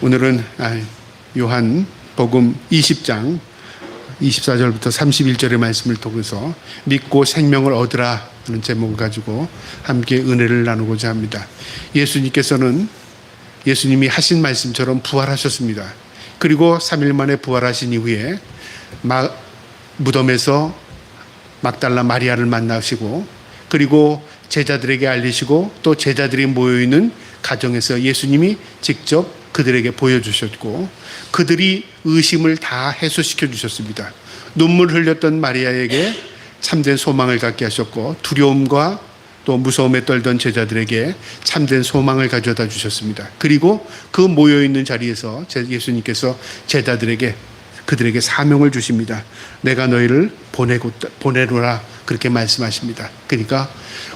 오늘은 요한 복음 20장 24절부터 31절의 말씀을 통해서 믿고 생명을 얻으라 하는 제목을 가지고 함께 은혜를 나누고자 합니다. 예수님께서는 예수님이 하신 말씀처럼 부활하셨습니다. 그리고 3일 만에 부활하신 이후에 무덤에서 막달라 마리아를 만나시고, 그리고 제자들에게 알리시고, 또 제자들이 모여있는 가정에서 예수님이 직접 그들에게 보여주셨고, 그들이 의심을 다 해소시켜 주셨습니다. 눈물 흘렸던 마리아에게 참된 소망을 갖게 하셨고, 두려움과 또 무서움에 떨던 제자들에게 참된 소망을 가져다 주셨습니다. 그리고 그 모여있는 자리에서 예수님께서 그들에게 사명을 주십니다. 내가 너희를 보내노라, 그렇게 말씀하십니다. 그러니까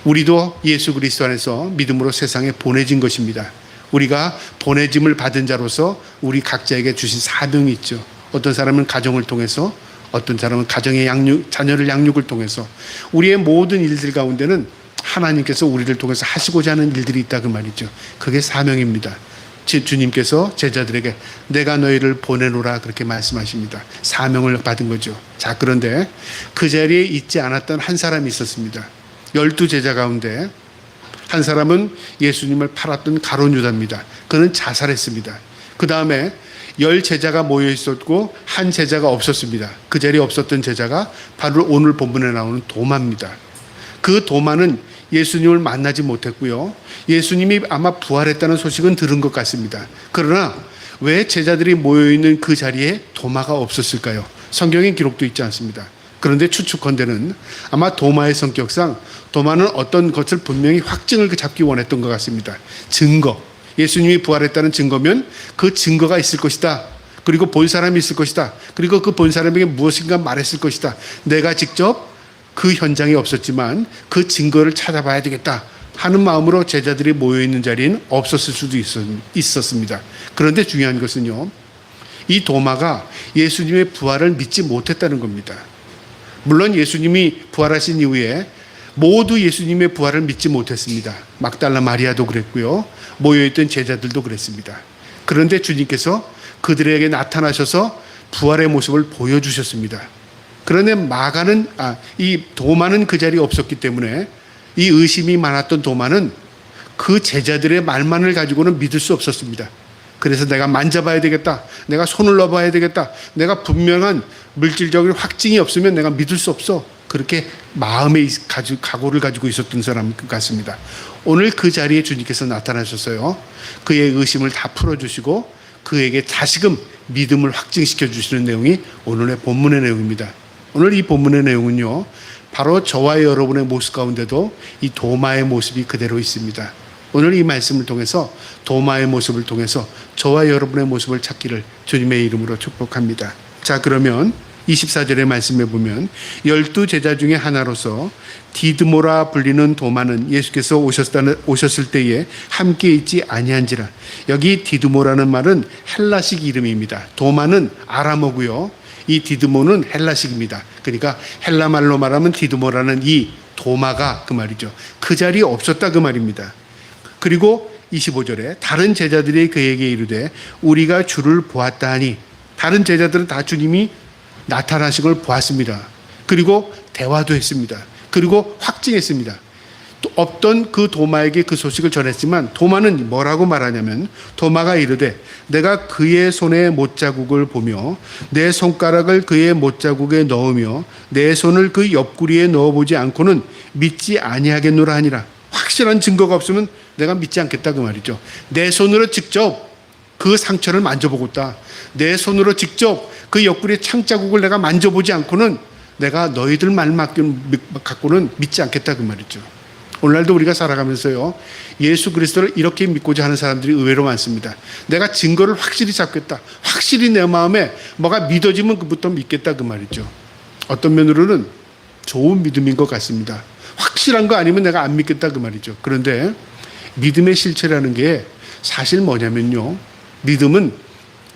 우리도 예수 그리스도 안에서 믿음으로 세상에 보내진 것입니다. 우리가 보내짐을 받은 자로서 우리 각자에게 주신 사명이 있죠. 어떤 사람은 가정을 통해서, 어떤 사람은 가정의 자녀를 양육을 통해서, 우리의 모든 일들 가운데는 하나님께서 우리를 통해서 하시고자 하는 일들이 있다, 그 말이죠. 그게 사명입니다. 주님께서 제자들에게 내가 너희를 보내노라, 그렇게 말씀하십니다. 사명을 받은 거죠. 자, 그런데 그 자리에 있지 않았던 한 사람이 있었습니다. 12제자 가운데 한 사람은 예수님을 팔았던 가룟 유다입니다. 그는 자살했습니다. 그 다음에 10제자가 모여 있었고 한 제자가 없었습니다. 그 자리에 없었던 제자가 바로 오늘 본문에 나오는 도마입니다. 그 도마는 예수님을 만나지 못했고요, 예수님이 아마 부활했다는 소식은 들은 것 같습니다. 그러나 왜 제자들이 모여있는 그 자리에 도마가 없었을까요? 성경에 기록도 있지 않습니다. 그런데 추측컨대는 아마 도마의 성격상 도마는 어떤 것을 분명히 확증을 잡기 원했던 것 같습니다. 증거, 예수님이 부활했다는 증거면 그 증거가 있을 것이다. 그리고 본 사람이 있을 것이다. 그리고 그 본 사람에게 무엇인가 말했을 것이다. 내가 직접 그 현장에 없었지만 그 증거를 찾아봐야 되겠다 하는 마음으로 제자들이 모여있는 자리에는 없었을 수도 있었습니다. 그런데 중요한 것은요, 이 도마가 예수님의 부활을 믿지 못했다는 겁니다. 물론 예수님이 부활하신 이후에 모두 예수님의 부활을 믿지 못했습니다. 막달라 마리아도 그랬고요, 모여있던 제자들도 그랬습니다. 그런데 주님께서 그들에게 나타나셔서 부활의 모습을 보여주셨습니다. 그런데 이 도마는 그 자리에 없었기 때문에 이 의심이 많았던 도마는 그 제자들의 말만을 가지고는 믿을 수 없었습니다. 그래서 내가 만져봐야 되겠다, 내가 손을 넣어봐야 되겠다, 내가 분명한 물질적인 확증이 없으면 내가 믿을 수 없어, 그렇게 마음의 각오를 가지고 있었던 사람 같습니다. 오늘 그 자리에 주님께서 나타나셔서요, 그의 의심을 다 풀어주시고 그에게 다시금 믿음을 확증시켜 주시는 내용이 오늘의 본문의 내용입니다. 오늘 이 본문의 내용은요, 바로 저와 여러분의 모습 가운데도 이 도마의 모습이 그대로 있습니다. 오늘 이 말씀을 통해서 도마의 모습을 통해서 저와 여러분의 모습을 찾기를 주님의 이름으로 축복합니다. 자, 그러면 24절의 말씀에 보면 12제자 중에 하나로서 디드모라 불리는 도마는 예수께서 오셨을 때에 함께 있지 아니한지라. 여기 디드모라는 말은 헬라식 이름입니다. 도마는 아람어고요, 이 디드모는 헬라식입니다. 그러니까 헬라말로 말하면 디드모라는 이 도마가 그 말이죠. 그 자리에 없었다, 그 말입니다. 그리고 25절에 다른 제자들이 그에게 이르되 우리가 주를 보았다 하니, 다른 제자들은 다 주님이 나타나신 걸 보았습니다. 그리고 대화도 했습니다. 그리고 확증했습니다. 또 없던 그 도마에게 그 소식을 전했지만 도마는 뭐라고 말하냐면, 도마가 이르되 내가 그의 손에 못자국을 보며 내 손가락을 그의 못자국에 넣으며 내 손을 그 옆구리에 넣어보지 않고는 믿지 아니하겠노라 하니라. 확실한 증거가 없으면 내가 믿지 않겠다, 그 말이죠. 내 손으로 직접 그 상처를 만져보겠다, 내 손으로 직접 그 옆구리의 창자국을 내가 만져보지 않고는 내가 너희들 말만 갖고는 믿지 않겠다, 그 말이죠. 오늘날도 우리가 살아가면서요, 예수 그리스도를 이렇게 믿고자 하는 사람들이 의외로 많습니다. 내가 증거를 확실히 잡겠다, 확실히 내 마음에 뭐가 믿어지면 그부터 믿겠다, 그 말이죠. 어떤 면으로는 좋은 믿음인 것 같습니다. 확실한 거 아니면 내가 안 믿겠다, 그 말이죠. 그런데 믿음의 실체라는 게 사실 뭐냐면요, 믿음은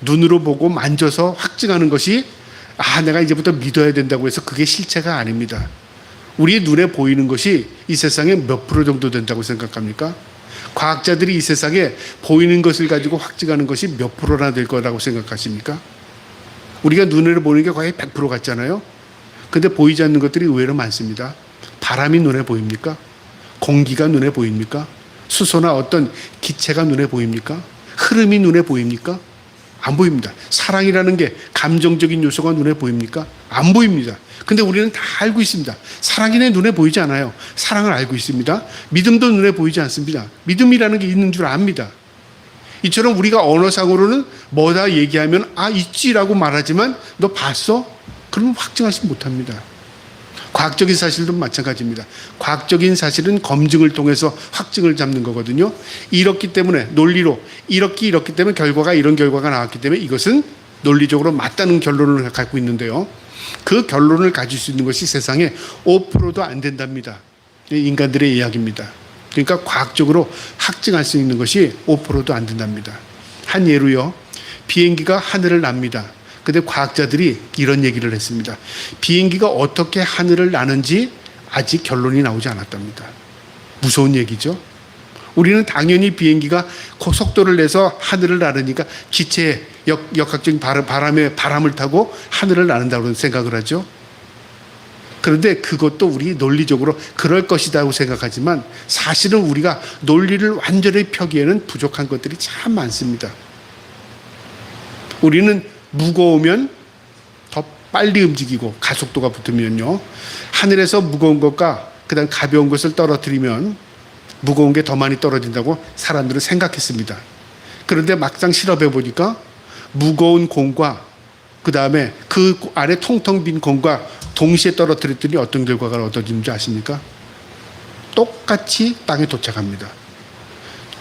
눈으로 보고 만져서 확증하는 것이 내가 이제부터 믿어야 된다고 해서 그게 실체가 아닙니다. 우리의 눈에 보이는 것이 이 세상에 몇 프로 정도 된다고 생각합니까? 과학자들이 이 세상에 보이는 것을 가지고 확증하는 것이 몇 프로나 될 거라고 생각하십니까? 우리가 눈으로 보는 게 거의 100% 같잖아요. 근데 보이지 않는 것들이 의외로 많습니다. 바람이 눈에 보입니까? 공기가 눈에 보입니까? 수소나 어떤 기체가 눈에 보입니까? 흐름이 눈에 보입니까? 안 보입니다. 사랑이라는 게 감정적인 요소가 눈에 보입니까? 안 보입니다. 근데 우리는 다 알고 있습니다. 사랑이 내 눈에 보이지 않아요. 사랑을 알고 있습니다. 믿음도 눈에 보이지 않습니다. 믿음이라는 게 있는 줄 압니다. 이처럼 우리가 언어상으로는 뭐다 얘기하면 아 있지라고 말하지만 너 봤어? 그러면 확증하지 못합니다. 과학적인 사실도 마찬가지입니다. 과학적인 사실은 검증을 통해서 확증을 잡는 거거든요. 이렇기 때문에 논리로 이렇기 때문에 결과가 이런 결과가 나왔기 때문에 이것은 논리적으로 맞다는 결론을 갖고 있는데요. 그 결론을 가질 수 있는 것이 세상에 5%도 안 된답니다. 인간들의 이야기입니다. 그러니까 과학적으로 확증할 수 있는 것이 5%도 안 된답니다. 한 예로요. 비행기가 하늘을 납니다. 근데 과학자들이 이런 얘기를 했습니다. 비행기가 어떻게 하늘을 나는지 아직 결론이 나오지 않았답니다. 무서운 얘기죠. 우리는 당연히 비행기가 고속도를 내서 하늘을 나르니까 기체의 역학적인 바람을 타고 하늘을 나른다고 생각을 하죠. 그런데 그것도 우리 논리적으로 그럴 것이라고 생각하지만 사실은 우리가 논리를 완전히 펴기에는 부족한 것들이 참 많습니다. 우리는 무거우면 더 빨리 움직이고 가속도가 붙으면요. 하늘에서 무거운 것과 그다음 가벼운 것을 떨어뜨리면 무거운 게 더 많이 떨어진다고 사람들은 생각했습니다. 그런데 막상 실험해 보니까 무거운 공과 그다음에 그 아래 통통 빈 공과 동시에 떨어뜨렸더니 어떤 결과가 얻어지는지 아십니까? 똑같이 땅에 도착합니다.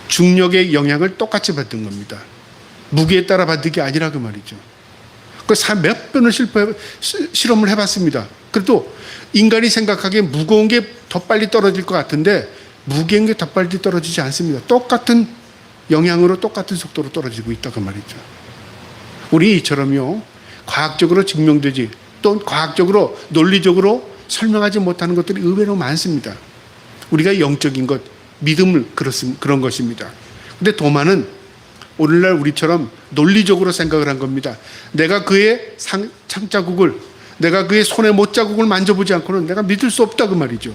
중력의 영향을 똑같이 받는 겁니다. 무게에 따라 받는 게 아니라 그 말이죠. 그래서 몇 번을 실험을 해봤습니다. 그래도 인간이 생각하기에 무거운 게 더 빨리 떨어질 것 같은데 무거운 게 더 빨리 떨어지지 않습니다. 똑같은 영향으로 똑같은 속도로 떨어지고 있다 그 말이죠. 우리 이처럼요. 과학적으로 증명되지 또 과학적으로 논리적으로 설명하지 못하는 것들이 의외로 많습니다. 우리가 영적인 것, 믿음을 그런 것입니다. 근데 도마는 오늘날 우리처럼 논리적으로 생각을 한 겁니다. 내가 그의 창자국을 내가 그의 손의 못자국을 만져보지 않고는 내가 믿을 수 없다 그 말이죠.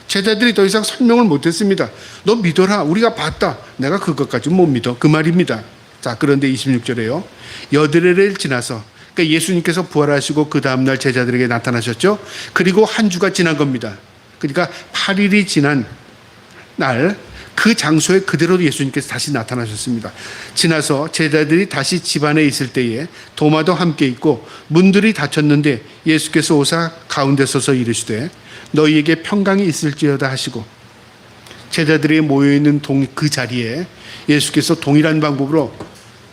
제자들이 더 이상 설명을 못했습니다. 너 믿어라. 우리가 봤다. 내가 그것까지 못 믿어. 그 말입니다. 자, 그런데 26절에요. 여드레를 지나서 그러니까 예수님께서 부활하시고 그 다음날 제자들에게 나타나셨죠. 그리고 한 주가 지난 겁니다. 그러니까 8일이 지난 날 그 장소에 그대로 예수님께서 다시 나타나셨습니다. 지나서 제자들이 다시 집안에 있을 때에 도마도 함께 있고 문들이 닫혔는데 예수께서 오사 가운데 서서 이르시되 너희에게 평강이 있을지어다 하시고 제자들이 모여있는 그 자리에 예수께서 동일한 방법으로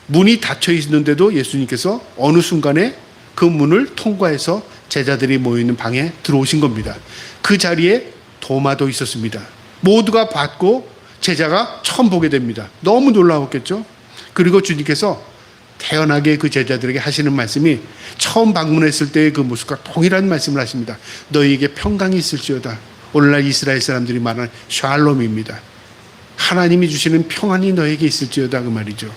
문이 닫혀 있는데도 예수님께서 어느 순간에 그 문을 통과해서 제자들이 모여있는 방에 들어오신 겁니다. 그 자리에 도마도 있었습니다. 모두가 봤고 제자가 처음 보게 됩니다. 너무 놀라웠겠죠. 그리고 주님께서 태연하게 그 제자들에게 하시는 말씀이 처음 방문했을 때의 그 모습과 동일한 말씀을 하십니다. 너희에게 평강이 있을지어다. 오늘날 이스라엘 사람들이 말하는 샬롬입니다. 하나님이 주시는 평안이 너에게 있을지어다 그 말이죠.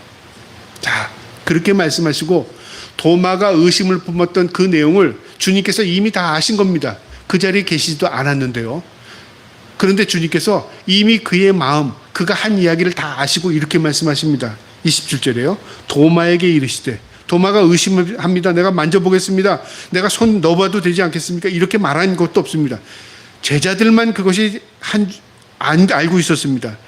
자, 그렇게 말씀하시고 도마가 의심을 품었던 그 내용을 주님께서 이미 다 아신 겁니다. 그 자리에 계시지도 않았는데요. 그런데 주님께서 이미 그의 마음, 그가 한 이야기를 다 아시고 이렇게 말씀하십니다. 27절에요. 도마에게 이르시되 도마가 의심을 합니다. 내가 만져보겠습니다. 내가 손 넣어봐도 되지 않겠습니까? 이렇게 말한 것도 없습니다. 제자들만 그것이 알고 있었습니다.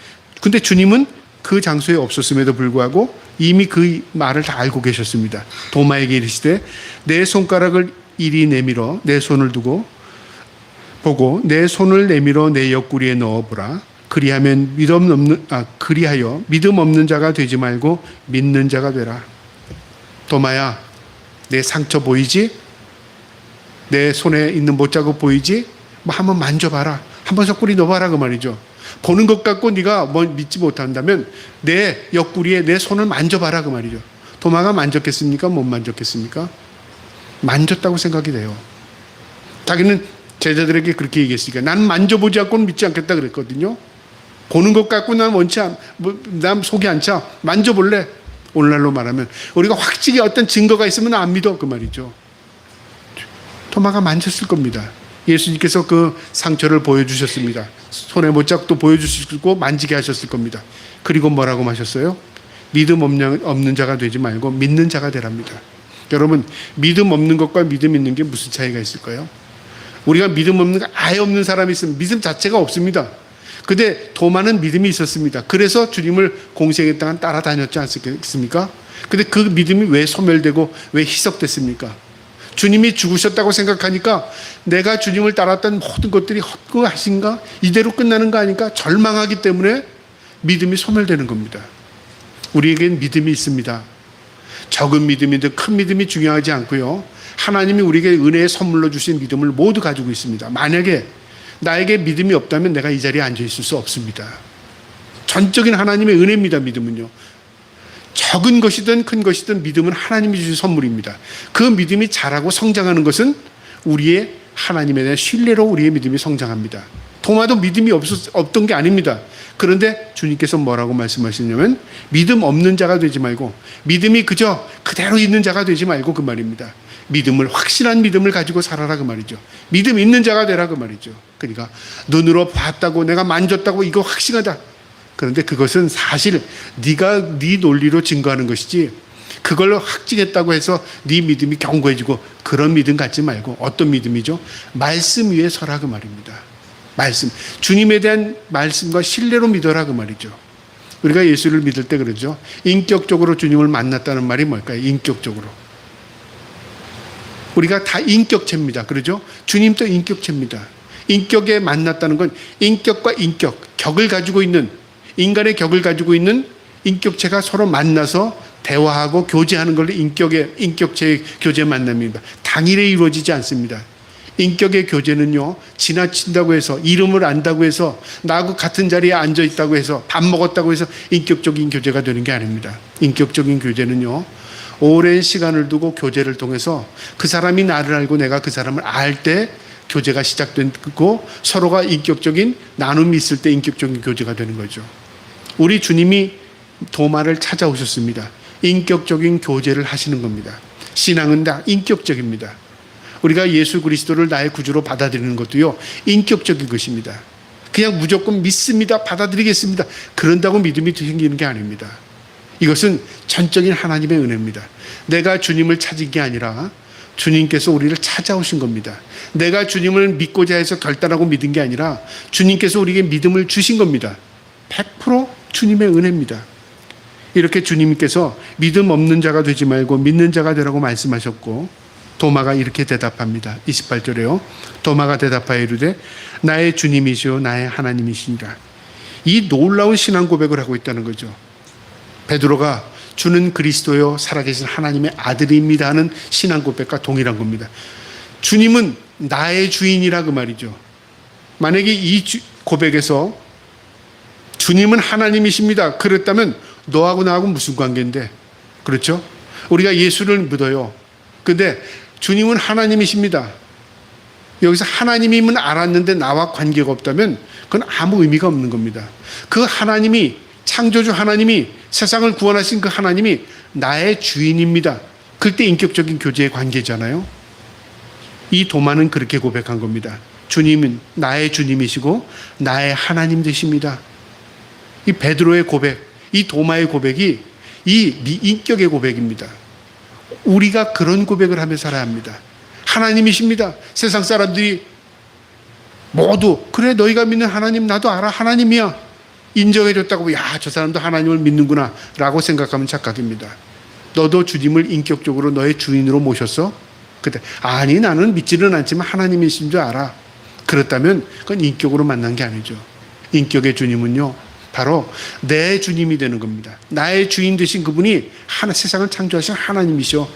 근데 주님은 그 장소에 없었음에도 불구하고 이미 그 말을 다 알고 계셨습니다. 도마에게 이르시되 내 손가락을 이리 내밀어 내 손을 두고 보고 내 손을 내밀어 내 옆구리에 넣어보라. 그리하여 믿음 없는 자가 되지 말고 믿는 자가 되라. 도마야, 내 상처 보이지? 내 손에 있는 못자국 보이지? 뭐 한번 만져봐라. 한번 옆구리 넣어봐라 그 말이죠. 보는 것 갖고 네가 뭐 믿지 못한다면 내 옆구리에 내 손을 만져봐라 그 말이죠. 도마가 만졌겠습니까? 못 만졌겠습니까? 만졌다고 생각이 돼요. 자기는 제자들에게 그렇게 얘기했으니까 나는 만져보지 않고는 믿지 않겠다 그랬거든요. 보는 것 갖고 난 속이 안 차. 만져볼래? 오늘날로 말하면 우리가 확실히 어떤 증거가 있으면 안 믿어 그 말이죠. 토마가 만졌을 겁니다. 예수님께서 그 상처를 보여주셨습니다. 손에 못 잡고 보여주시고 만지게 하셨을 겁니다. 그리고 뭐라고 하셨어요? 믿음 없는 자가 되지 말고 믿는 자가 되랍니다. 여러분, 믿음 없는 것과 믿음 있는 게 무슨 차이가 있을까요? 우리가 믿음 없는 거 아예 없는 사람이 있으면 믿음 자체가 없습니다. 근데 도마는 믿음이 있었습니다. 그래서 주님을 공생의 땅을 따라다녔지 않습니까? 근데 그 믿음이 왜 소멸되고 왜 희석됐습니까? 주님이 죽으셨다고 생각하니까 내가 주님을 따랐던 모든 것들이 헛것인가? 이대로 끝나는 거 아닌가? 절망하기 때문에 믿음이 소멸되는 겁니다. 우리에겐 믿음이 있습니다. 적은 믿음이든 큰 믿음이 중요하지 않고요. 하나님이 우리에게 은혜의 선물로 주신 믿음을 모두 가지고 있습니다. 만약에 나에게 믿음이 없다면 내가 이 자리에 앉아 있을 수 없습니다. 전적인 하나님의 은혜입니다. 믿음은요. 적은 것이든 큰 것이든 믿음은 하나님이 주신 선물입니다. 그 믿음이 자라고 성장하는 것은 우리의 하나님에 대한 신뢰로 우리의 믿음이 성장합니다. 도마도 믿음이 없던 게 아닙니다. 그런데 주님께서 뭐라고 말씀하시냐면 믿음 없는 자가 되지 말고 믿음이 그대로 있는 자가 되지 말고 그 말입니다. 믿음을 확실한 믿음을 가지고 살아라 그 말이죠. 믿음 있는 자가 되라 그 말이죠. 그러니까 눈으로 봤다고 내가 만졌다고 이거 확신하다. 그런데 그것은 사실 네가 네 논리로 증거하는 것이지 그걸로 확증했다고 해서 네 믿음이 견고해지고 그런 믿음 갖지 말고 어떤 믿음이죠? 말씀 위에 서라 그 말입니다. 말씀. 주님에 대한 말씀과 신뢰로 믿어라 그 말이죠. 우리가 예수를 믿을 때 그러죠. 인격적으로 주님을 만났다는 말이 뭘까요? 인격적으로. 우리가 다 인격체입니다. 그러죠? 주님도 인격체입니다. 인격에 만났다는 건 인격과 인격, 격을 가지고 있는 인간의 격을 가지고 있는 인격체가 서로 만나서 대화하고 교제하는 걸로 인격체의 교제 만남입니다. 당일에 이루어지지 않습니다. 인격의 교제는요, 지나친다고 해서, 이름을 안다고 해서, 나하고 같은 자리에 앉아 있다고 해서, 밥 먹었다고 해서 인격적인 교제가 되는 게 아닙니다. 인격적인 교제는요, 오랜 시간을 두고 교제를 통해서 그 사람이 나를 알고 내가 그 사람을 알 때 교제가 시작되고 서로가 인격적인 나눔이 있을 때 인격적인 교제가 되는 거죠. 우리 주님이 도마를 찾아오셨습니다. 인격적인 교제를 하시는 겁니다. 신앙은 다 인격적입니다. 우리가 예수 그리스도를 나의 구주로 받아들이는 것도요, 인격적인 것입니다. 그냥 무조건 믿습니다, 받아들이겠습니다, 그런다고 믿음이 생기는 게 아닙니다. 이것은 전적인 하나님의 은혜입니다. 내가 주님을 찾은 게 아니라 주님께서 우리를 찾아오신 겁니다. 내가 주님을 믿고자 해서 결단하고 믿은 게 아니라 주님께서 우리에게 믿음을 주신 겁니다. 100% 주님의 은혜입니다. 이렇게 주님께서 믿음 없는 자가 되지 말고 믿는 자가 되라고 말씀하셨고, 도마가 이렇게 대답합니다. 28절에요. 도마가 대답하여 이르되 나의 주님이시오 나의 하나님이시니라. 이 놀라운 신앙 고백을 하고 있다는 거죠. 베드로가 주는 그리스도요 살아계신 하나님의 아들입니다 하는 신앙 고백과 동일한 겁니다. 주님은 나의 주인이라 그 말이죠. 만약에 이 고백에서 주님은 하나님이십니다 그랬다면 너하고 나하고 무슨 관계인데, 그렇죠? 우리가 예수를 믿어요. 근데 주님은 하나님이십니다. 여기서 하나님임은 알았는데 나와 관계가 없다면 그건 아무 의미가 없는 겁니다. 그 하나님이, 창조주 하나님이, 세상을 구원하신 그 하나님이 나의 주인입니다. 그때 인격적인 교제의 관계잖아요. 이 도마는 그렇게 고백한 겁니다. 주님은 나의 주님이시고 나의 하나님 되십니다. 이 베드로의 고백, 이 도마의 고백이 이 인격의 고백입니다. 우리가 그런 고백을 하며 살아야 합니다. 하나님이십니다. 세상 사람들이 모두 그래 너희가 믿는 하나님 나도 알아, 하나님이야, 인정해줬다고, 야 저 사람도 하나님을 믿는구나 라고 생각하면 착각입니다. 너도 주님을 인격적으로 너의 주인으로 모셨어? 그때 아니 나는 믿지는 않지만 하나님이신 줄 알아. 그렇다면 그건 인격으로 만난 게 아니죠. 인격의 주님은요 바로 내 주님이 되는 겁니다. 나의 주인 되신 그분이 세상을 창조하신 하나님이시오.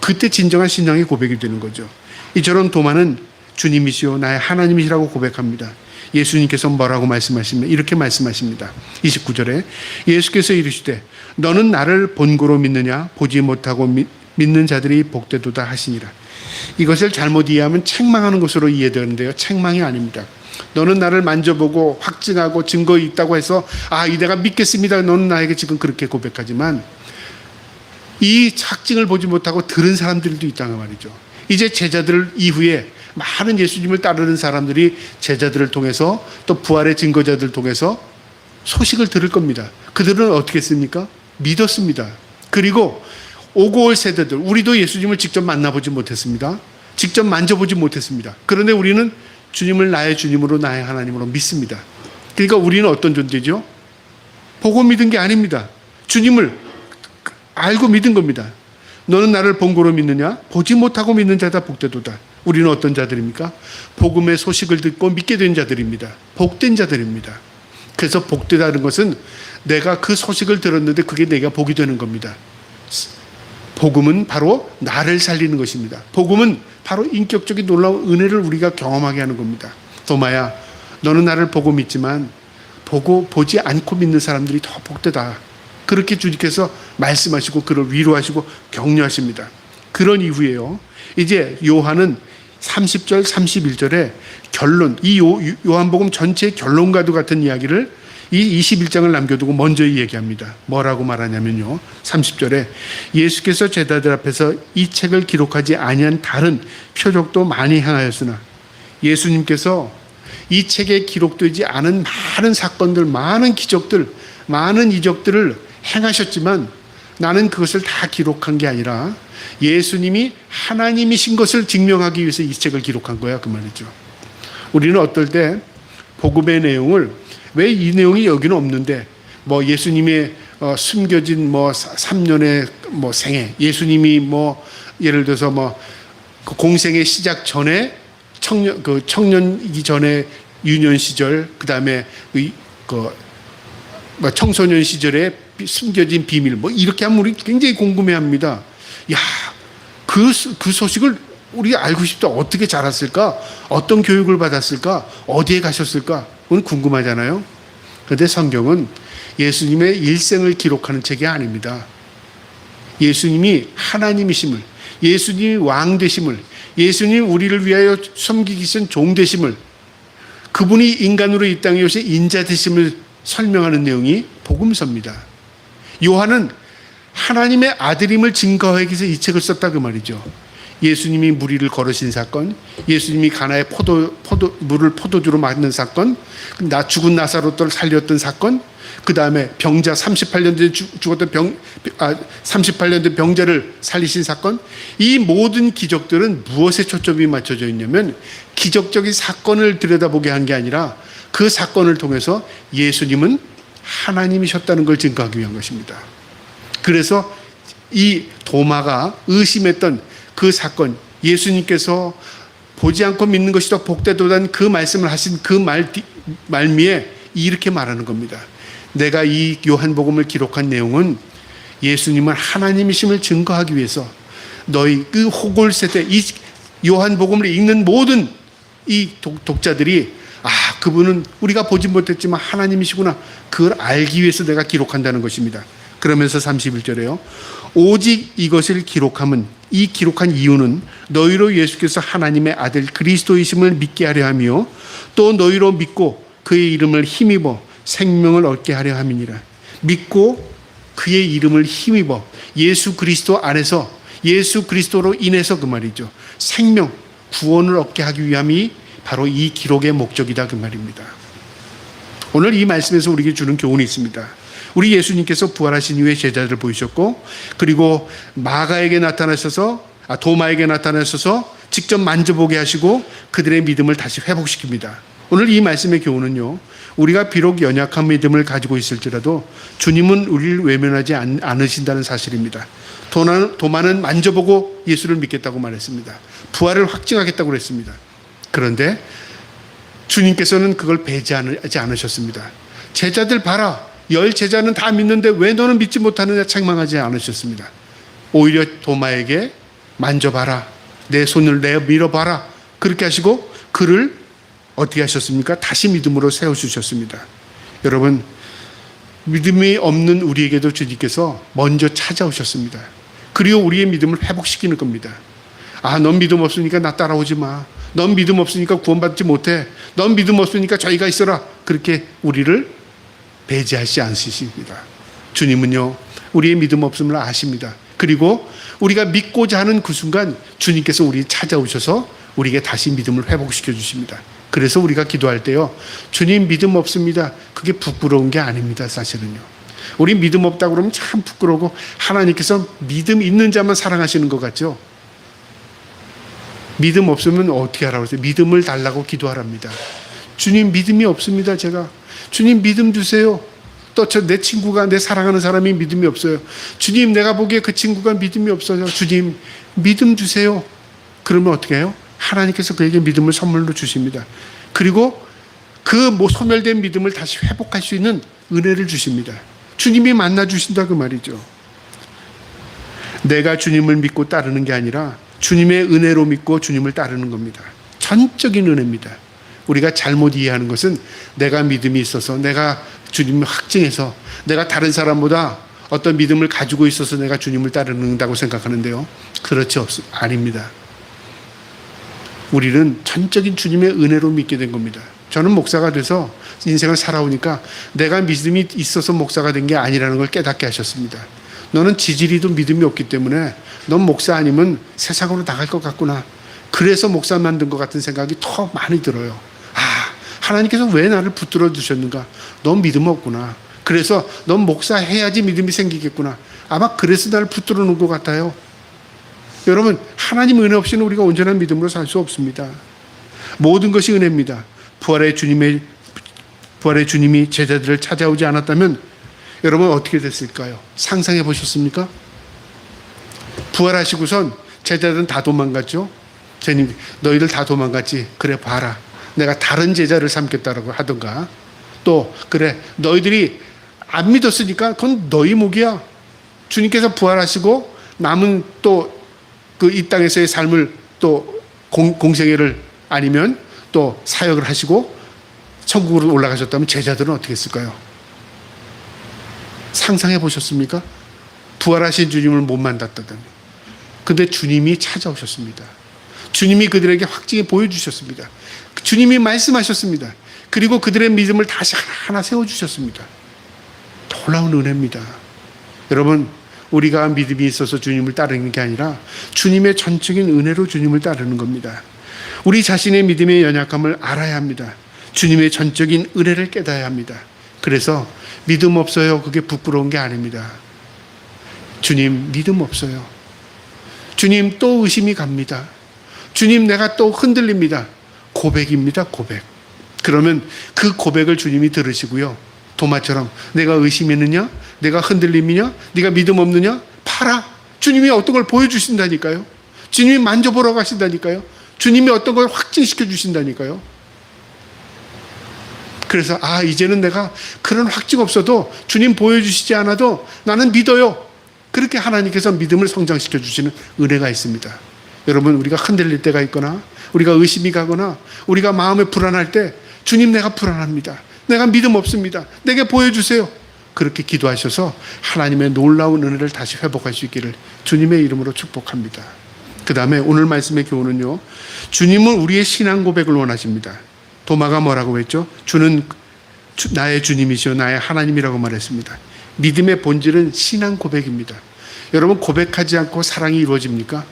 그때 진정한 신앙의 고백이 되는 거죠. 이처럼 도마는 주님이시오 나의 하나님이시라고 고백합니다. 예수님께서 뭐라고 말씀하시면 이렇게 말씀하십니다. 29절에 예수께서 이르시되 너는 나를 본고로 믿느냐 보지 못하고 믿는 자들이 복되도다 하시니라. 이것을 잘못 이해하면 책망하는 것으로 이해되는데요, 책망이 아닙니다. 너는 나를 만져보고 확증하고 증거 있다고 해서 내가 믿겠습니다. 너는 나에게 지금 그렇게 고백하지만 이 확증을 보지 못하고 들은 사람들도 있다는 말이죠. 이제 제자들 이후에 많은 예수님을 따르는 사람들이 제자들을 통해서 또 부활의 증거자들을 통해서 소식을 들을 겁니다. 그들은 어떻게 했습니까? 믿었습니다. 그리고 오고 올 세대들, 우리도 예수님을 직접 만나보지 못했습니다. 직접 만져보지 못했습니다. 그런데 우리는 주님을 나의 주님으로 나의 하나님으로 믿습니다. 그러니까 우리는 어떤 존재죠? 보고 믿은 게 아닙니다. 주님을 알고 믿은 겁니다. 너는 나를 본고로 믿느냐? 보지 못하고 믿는 자다 복되도다. 우리는 어떤 자들입니까? 복음의 소식을 듣고 믿게 된 자들입니다. 복된 자들입니다. 그래서 복되다는 것은 내가 그 소식을 들었는데 그게 내가 복이 되는 겁니다. 복음은 바로 나를 살리는 것입니다. 복음은 바로 인격적인 놀라운 은혜를 우리가 경험하게 하는 겁니다. 도마야, 너는 나를 보고 믿지만 보지 않고 믿는 사람들이 더 복되다. 그렇게 주님께서 말씀하시고 그를 위로하시고 격려하십니다. 그런 이후에요. 이제 요한은 30절, 31절에 결론, 이 요한복음 전체의 결론과도 같은 이야기를 이 21장을 남겨두고 먼저 얘기합니다. 뭐라고 말하냐면요. 30절에 예수께서 제자들 앞에서 이 책을 기록하지 아니한 다른 표적도 많이 행하였으나 예수님께서 이 책에 기록되지 않은 많은 사건들, 많은 기적들, 많은 이적들을 행하셨지만 나는 그것을 다 기록한 게 아니라 예수님이 하나님이신 것을 증명하기 위해서 이 책을 기록한 거야, 그 말이죠. 우리는 어떨 때 복음의 내용을 왜 이 내용이 여기는 없는데 예수님의 숨겨진 3년의 생애, 예수님이 예를 들어서 그 공생의 시작 전에 청년이기 전에 유년 시절, 그 다음에 청소년 시절에 숨겨진 비밀, 이렇게 하면 우리 굉장히 궁금해합니다. 그 소식을 우리 알고 싶다. 어떻게 자랐을까? 어떤 교육을 받았을까? 어디에 가셨을까? 그건 궁금하잖아요. 그런데 성경은 예수님의 일생을 기록하는 책이 아닙니다. 예수님이 하나님이심을, 예수님이 왕 되심을, 예수님이 우리를 위하여 섬기기 위한 종 되심을, 그분이 인간으로 이 땅에 오셔 인자 되심을 설명하는 내용이 복음서입니다. 요한은 하나님의 아들임을 증거하기 위해서 이 책을 썼다 그 말이죠. 예수님이 무리를 걸으신 사건, 예수님이 가나의 물을 포도주로 만든 사건, 죽은 나사로를 살렸던 사건, 그 다음에 병자 38년 전에 죽었던 38년 된 병자를 살리신 사건, 이 모든 기적들은 무엇에 초점이 맞춰져 있냐면 기적적인 사건을 들여다보게 한 게 아니라 그 사건을 통해서 예수님은 하나님이셨다는 걸 증거하기 위한 것입니다. 그래서 이 도마가 의심했던 그 사건, 예수님께서 보지 않고 믿는 것이 더 복되도다는 그 말씀을 하신 그 말미에 이렇게 말하는 겁니다. 내가 이 요한복음을 기록한 내용은 예수님은 하나님이심을 증거하기 위해서 너희 그 호골 세대, 이 요한복음을 읽는 모든 이 독자들이 그분은 우리가 보지 못했지만 하나님이시구나, 그걸 알기 위해서 내가 기록한다는 것입니다. 그러면서 31절에요. 오직 이것을 기록함은, 이 기록한 이유는 너희로 예수께서 하나님의 아들 그리스도이심을 믿게 하려 하며 또 너희로 믿고 그의 이름을 힘입어 생명을 얻게 하려 함이니라. 믿고 그의 이름을 힘입어 예수 그리스도 안에서, 예수 그리스도로 인해서 그 말이죠, 생명, 구원을 얻게 하기 위함이 바로 이 기록의 목적이다 그 말입니다. 오늘 이 말씀에서 우리에게 주는 교훈이 있습니다. 우리 예수님께서 부활하신 이후에 제자들을 보이셨고, 그리고 마가에게 나타나셔서, 도마에게 나타나셔서 직접 만져보게 하시고 그들의 믿음을 다시 회복시킵니다. 오늘 이 말씀의 교훈은요, 우리가 비록 연약한 믿음을 가지고 있을지라도 주님은 우리를 외면하지 않으신다는 사실입니다. 도마는 만져보고 예수를 믿겠다고 말했습니다. 부활을 확증하겠다고 그랬습니다. 그런데 주님께서는 그걸 배제하지 않으셨습니다. 제자들 봐라, 10 제자는 다 믿는데 왜 너는 믿지 못하느냐 책망하지 않으셨습니다. 오히려 도마에게 만져봐라, 내 손을 밀어봐라, 그렇게 하시고 그를 어떻게 하셨습니까? 다시 믿음으로 세워주셨습니다. 여러분, 믿음이 없는 우리에게도 주님께서 먼저 찾아오셨습니다. 그리고 우리의 믿음을 회복시키는 겁니다. 넌 믿음 없으니까 나 따라오지 마. 넌 믿음 없으니까 구원받지 못해. 넌 믿음 없으니까 저희가 있어라. 그렇게 우리를 배제하지 않으십니다. 주님은요, 우리의 믿음 없음을 아십니다. 그리고 우리가 믿고자 하는 그 순간 주님께서 우리 찾아오셔서 우리에게 다시 믿음을 회복시켜 주십니다. 그래서 우리가 기도할 때요, 주님 믿음 없습니다. 그게 부끄러운 게 아닙니다. 사실은요. 우리 믿음 없다고 그러면 참 부끄러우고 하나님께서 믿음 있는 자만 사랑하시는 것 같죠. 믿음 없으면 어떻게 하라고 그러세요? 믿음을 달라고 기도하랍니다. 주님 믿음이 없습니다. 제가 주님 믿음 주세요. 또 내 친구가, 내 사랑하는 사람이 믿음이 없어요. 주님 내가 보기에 그 친구가 믿음이 없어요. 주님 믿음 주세요. 그러면 어떻게 해요? 하나님께서 그에게 믿음을 선물로 주십니다. 그리고 그 소멸된 믿음을 다시 회복할 수 있는 은혜를 주십니다. 주님이 만나 주신다 그 말이죠. 내가 주님을 믿고 따르는 게 아니라 주님의 은혜로 믿고 주님을 따르는 겁니다. 전적인 은혜입니다. 우리가 잘못 이해하는 것은 내가 믿음이 있어서, 내가 주님을 확증해서, 내가 다른 사람보다 어떤 믿음을 가지고 있어서 내가 주님을 따르는다고 생각하는데요. 그렇지 아닙니다. 우리는 전적인 주님의 은혜로 믿게 된 겁니다. 저는 목사가 돼서 인생을 살아오니까 내가 믿음이 있어서 목사가 된 게 아니라는 걸 깨닫게 하셨습니다. 너는 지지리도 믿음이 없기 때문에 넌 목사 아니면 세상으로 나갈 것 같구나. 그래서 목사 만든 것 같은 생각이 더 많이 들어요. 하나님께서 왜 나를 붙들어 주셨는가? 넌 믿음 없구나. 그래서 넌 목사 해야지 믿음이 생기겠구나. 아마 그래서 나를 붙들어 놓은 것 같아요. 여러분, 하나님 은혜 없이는 우리가 온전한 믿음으로 살 수 없습니다. 모든 것이 은혜입니다. 부활의 주님이 제자들을 찾아오지 않았다면 여러분 어떻게 됐을까요? 상상해 보셨습니까? 부활하시고선 제자들은 다 도망갔죠. 주님, 너희들 다 도망갔지. 그래 봐라. 내가 다른 제자를 삼겠다라고 하던가, 또 그래 너희들이 안 믿었으니까 그건 너희 몫이야. 주님께서 부활하시고 남은 또 그 이 땅에서의 삶을 또 공생애를 아니면 또 사역을 하시고 천국으로 올라가셨다면 제자들은 어떻게 했을까요? 상상해 보셨습니까? 부활하신 주님을 못 만났다더니. 근데 주님이 찾아오셨습니다. 주님이 그들에게 확증해 보여주셨습니다. 주님이 말씀하셨습니다. 그리고 그들의 믿음을 다시 하나하나 세워주셨습니다. 놀라운 은혜입니다. 여러분, 우리가 믿음이 있어서 주님을 따르는 게 아니라 주님의 전적인 은혜로 주님을 따르는 겁니다. 우리 자신의 믿음의 연약함을 알아야 합니다. 주님의 전적인 은혜를 깨달아야 합니다. 그래서 믿음 없어요. 그게 부끄러운 게 아닙니다. 주님 믿음 없어요. 주님 또 의심이 갑니다. 주님 내가 또 흔들립니다. 고백입니다. 고백. 그러면 그 고백을 주님이 들으시고요. 도마처럼 내가 의심했느냐? 내가 흔들림이냐? 네가 믿음 없느냐? 봐라. 주님이 어떤 걸 보여주신다니까요. 주님이 만져보러 가신다니까요. 주님이 어떤 걸 확증시켜 주신다니까요. 그래서 이제는 내가 그런 확증 없어도 주님 보여주시지 않아도 나는 믿어요. 그렇게 하나님께서 믿음을 성장시켜 주시는 은혜가 있습니다. 여러분, 우리가 흔들릴 때가 있거나 우리가 의심이 가거나 우리가 마음에 불안할 때 주님 내가 불안합니다. 내가 믿음 없습니다. 내게 보여주세요. 그렇게 기도하셔서 하나님의 놀라운 은혜를 다시 회복할 수 있기를 주님의 이름으로 축복합니다. 그 다음에 오늘 말씀의 교훈은요, 주님은 우리의 신앙 고백을 원하십니다. 도마가 뭐라고 했죠? 주는 나의 주님이시요 나의 하나님이라고 말했습니다. 믿음의 본질은 신앙 고백입니다. 여러분, 고백하지 않고 사랑이 이루어집니까?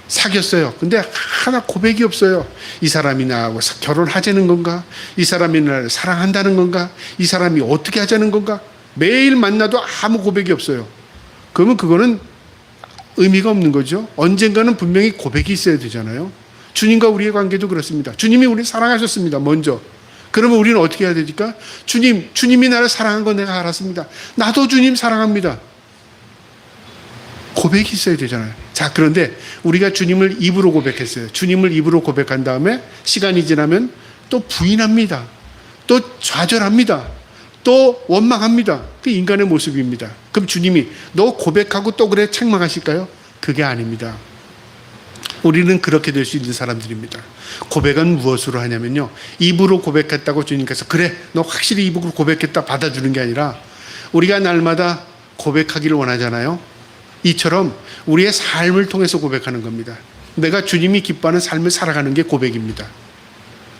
사귀었어요. 근데 하나 고백이 없어요. 이 사람이 나하고 결혼하자는 건가? 이 사람이 나를 사랑한다는 건가? 이 사람이 어떻게 하자는 건가? 매일 만나도 아무 고백이 없어요. 그러면 그거는 의미가 없는 거죠. 언젠가는 분명히 고백이 있어야 되잖아요. 주님과 우리의 관계도 그렇습니다. 주님이 우리를 사랑하셨습니다. 먼저. 그러면 우리는 어떻게 해야 되니까? 주님이 나를 사랑한 건 내가 알았습니다. 나도 주님 사랑합니다. 고백이 있어야 되잖아요. 자, 그런데 우리가 주님을 입으로 고백했어요. 주님을 입으로 고백한 다음에 시간이 지나면 또 부인합니다. 또 좌절합니다. 또 원망합니다. 그 인간의 모습입니다. 그럼 주님이 너 고백하고 또 그래 책망하실까요? 그게 아닙니다. 우리는 그렇게 될 수 있는 사람들입니다. 고백은 무엇으로 하냐면요, 입으로 고백했다고 주님께서 그래 너 확실히 입으로 고백했다 받아주는 게 아니라 우리가 날마다 고백하기를 원하잖아요. 이처럼 우리의 삶을 통해서 고백하는 겁니다. 내가 주님이 기뻐하는 삶을 살아가는 게 고백입니다.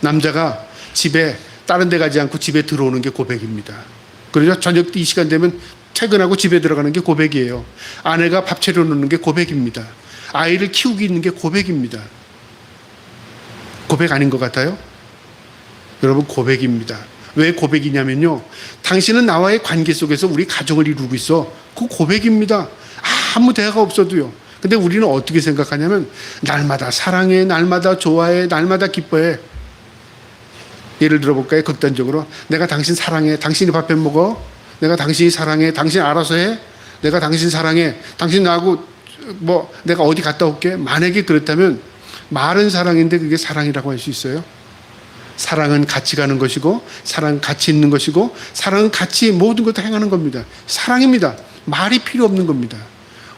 남자가 집에 다른 데 가지 않고 집에 들어오는 게 고백입니다. 그러죠? 저녁 이 시간 되면 퇴근하고 집에 들어가는 게 고백이에요. 아내가 밥 차려놓는 게 고백입니다. 아이를 키우고 있는 게 고백입니다. 고백 아닌 것 같아요? 여러분, 고백입니다. 왜 고백이냐면요, 당신은 나와의 관계 속에서 우리 가정을 이루고 있어. 그 고백입니다. 아무 대화가 없어도요. 근데 우리는 어떻게 생각하냐면, 날마다 사랑해, 날마다 좋아해, 날마다 기뻐해. 예를 들어볼까요? 극단적으로 내가 당신 사랑해, 당신이 밥 해 먹어, 내가 당신이 사랑해, 당신 알아서 해, 내가 당신 사랑해, 당신 나하고 내가 어디 갔다 올게. 만약에 그렇다면 말은 사랑인데 그게 사랑이라고 할 수 있어요? 사랑은 같이 가는 것이고, 사랑은 같이 있는 것이고, 사랑은 같이 모든 것을 행하는 겁니다. 사랑입니다. 말이 필요 없는 겁니다.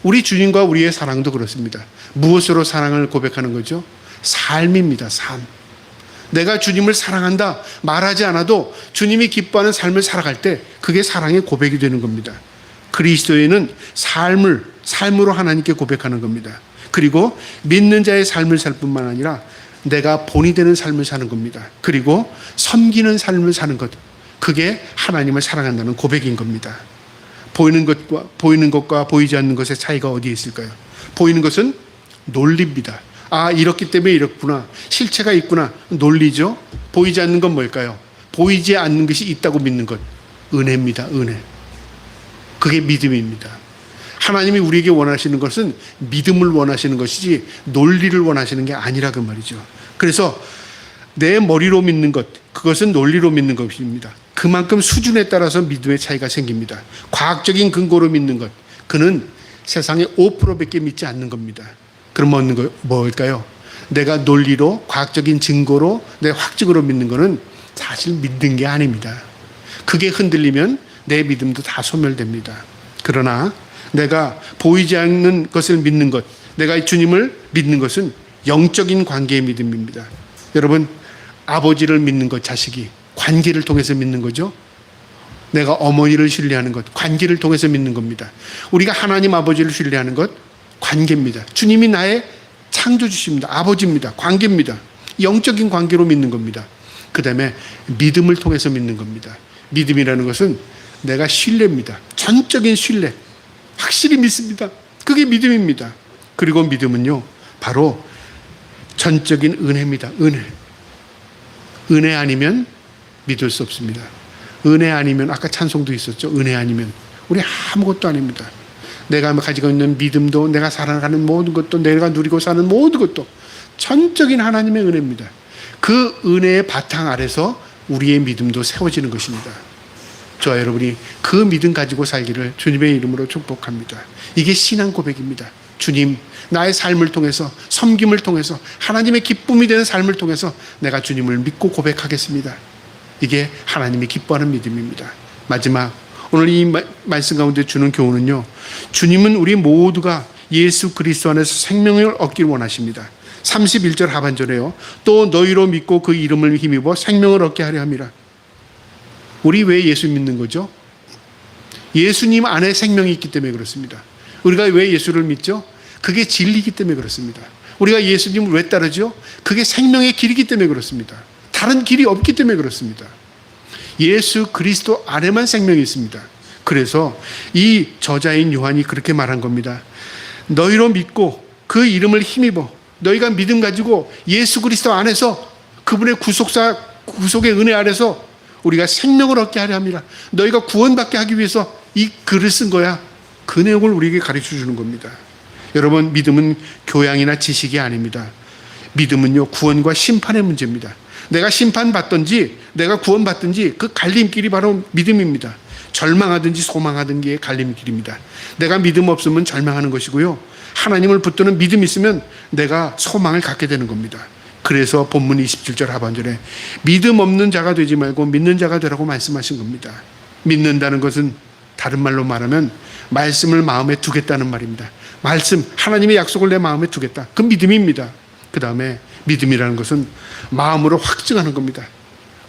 우리 주님과 우리의 사랑도 그렇습니다. 무엇으로 사랑을 고백하는 거죠? 삶입니다. 삶. 내가 주님을 사랑한다 말하지 않아도 주님이 기뻐하는 삶을 살아갈 때 그게 사랑의 고백이 되는 겁니다. 그리스도인은 삶으로 하나님께 고백하는 겁니다. 그리고 믿는 자의 삶을 살 뿐만 아니라 내가 본이 되는 삶을 사는 겁니다. 그리고 섬기는 삶을 사는 것, 그게 하나님을 사랑한다는 고백인 겁니다. 보이는 것과 보이지 않는 것의 차이가 어디에 있을까요? 보이는 것은 논리입니다. 아, 이렇기 때문에 이렇구나, 실체가 있구나, 논리죠. 보이지 않는 건 뭘까요? 보이지 않는 것이 있다고 믿는 것, 은혜입니다. 은혜. 그게 믿음입니다. 하나님이 우리에게 원하시는 것은 믿음을 원하시는 것이지 논리를 원하시는 게 아니라 그 말이죠. 그래서 내 머리로 믿는 것, 그것은 논리로 믿는 것입니다. 그만큼 수준에 따라서 믿음의 차이가 생깁니다. 과학적인 근거로 믿는 것, 그는 세상에 5%밖에 믿지 않는 겁니다. 그럼 얻는 거 뭘까요? 내가 논리로, 과학적인 증거로, 내 확증으로 믿는 거는 사실 믿는 게 아닙니다. 그게 흔들리면 내 믿음도 다 소멸됩니다. 그러나 내가 보이지 않는 것을 믿는 것, 내가 주님을 믿는 것은 영적인 관계의 믿음입니다. 여러분, 아버지를 믿는 것, 자식이 관계를 통해서 믿는 거죠. 내가 어머니를 신뢰하는 것, 관계를 통해서 믿는 겁니다. 우리가 하나님 아버지를 신뢰하는 것, 관계입니다. 주님이 나의 창조주십니다. 아버지입니다. 관계입니다. 영적인 관계로 믿는 겁니다. 그 다음에 믿음을 통해서 믿는 겁니다. 믿음이라는 것은 내가 신뢰입니다. 전적인 신뢰. 확실히 믿습니다. 그게 믿음입니다. 그리고 믿음은요, 바로 전적인 은혜입니다. 은혜 아니면 믿을 수 없습니다. 은혜 아니면, 아까 찬송도 있었죠. 은혜 아니면 우리 아무것도 아닙니다. 내가 가지고 있는 믿음도, 내가 살아가는 모든 것도, 내가 누리고 사는 모든 것도 전적인 하나님의 은혜입니다. 그 은혜의 바탕 아래서 우리의 믿음도 세워지는 것입니다. 저와 여러분이 그 믿음 가지고 살기를 주님의 이름으로 축복합니다. 이게 신앙 고백입니다. 주님, 나의 삶을 통해서, 섬김을 통해서, 하나님의 기쁨이 되는 삶을 통해서 내가 주님을 믿고 고백하겠습니다. 이게 하나님이 기뻐하는 믿음입니다. 마지막, 오늘 이 말씀 가운데 주는 교훈은요, 주님은 우리 모두가 예수 그리스도 안에서 생명을 얻길 원하십니다. 31절 하반절에요, 또 너희로 믿고 그 이름을 힘입어 생명을 얻게 하려 함이라. 우리 왜 예수 믿는 거죠? 예수님 안에 생명이 있기 때문에 그렇습니다. 우리가 왜 예수를 믿죠? 그게 진리이기 때문에 그렇습니다. 우리가 예수님을 왜 따르죠? 그게 생명의 길이기 때문에 그렇습니다. 다른 길이 없기 때문에 그렇습니다. 예수 그리스도 안에만 생명이 있습니다. 그래서 이 저자인 요한이 그렇게 말한 겁니다. 너희로 믿고 그 이름을 힘입어. 너희가 믿음 가지고 예수 그리스도 안에서, 그분의 구속의 은혜 아래서 우리가 생명을 얻게 하려 합니다. 너희가 구원받게 하기 위해서 이 글을 쓴 거야. 그 내용을 우리에게 가르쳐 주는 겁니다. 여러분, 믿음은 교양이나 지식이 아닙니다. 믿음은요, 구원과 심판의 문제입니다. 내가 심판받든지 내가 구원받든지 그 갈림길이 바로 믿음입니다. 절망하든지 소망하든지의 갈림길입니다. 내가 믿음 없으면 절망하는 것이고요, 하나님을 붙드는 믿음이 있으면 내가 소망을 갖게 되는 겁니다. 그래서 본문 27절 하반절에 믿음 없는 자가 되지 말고 믿는 자가 되라고 말씀하신 겁니다. 믿는다는 것은 다른 말로 말하면 말씀을 마음에 두겠다는 말입니다. 말씀, 하나님의 약속을 내 마음에 두겠다. 그 믿음입니다. 그 다음에 믿음이라는 것은 마음으로 확증하는 겁니다.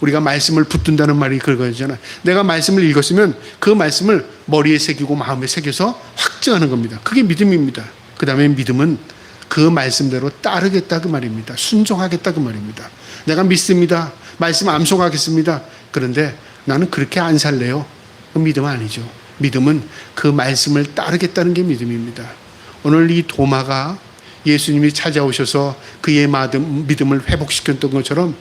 우리가 말씀을 붙든다는 말이 그거잖아요. 내가 말씀을 읽었으면 그 말씀을 머리에 새기고 마음에 새겨서 확증하는 겁니다. 그게 믿음입니다. 그 다음에 믿음은 그 말씀대로 따르겠다 그 말입니다. 순종하겠다 그 말입니다. 내가 믿습니다. 말씀 암송하겠습니다. 그런데 나는 그렇게 안 살래요. 그 믿음 아니죠. 믿음은 그 말씀을 따르겠다는 게 믿음입니다. 오늘 이 도마가 예수님이 찾아오셔서 그의 믿음을 회복시켰던 것처럼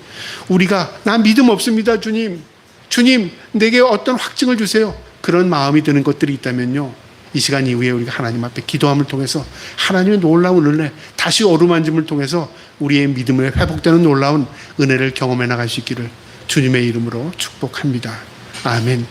우리가 나 믿음 없습니다 주님. 주님 내게 어떤 확증을 주세요. 그런 마음이 드는 것들이 있다면요. 이 시간 이후에 우리가 하나님 앞에 기도함을 통해서 하나님의 놀라운 은혜, 다시 어루만짐을 통해서 우리의 믿음을 회복되는 놀라운 은혜를 경험해 나갈 수 있기를 주님의 이름으로 축복합니다. 아멘.